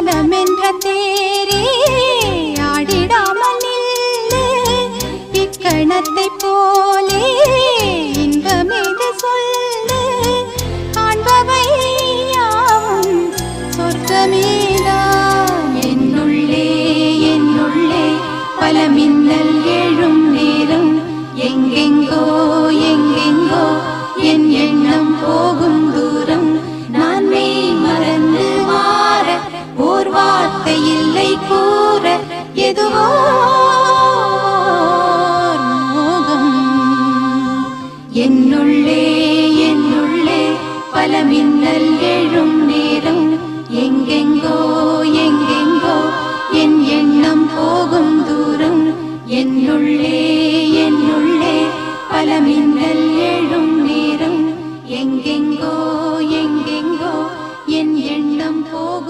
மனமென்ற தேரே ஆடிடாமல் நில்லு இக்கணத்தை போலே இன்பமேது சொல்லு காண்பவை யாவும் சொர்க்கமேதான் என்னுள்ளே என்னுள்ளே பல மின்னல் எழும் நேரம் எங்கெங்கோ எங்கெங்கோ என் எண்ணம் போகும் தூரம் நான் மெய் மறந்து மாற ஓர் வார்த்தை இல்லை கூற எதுவோ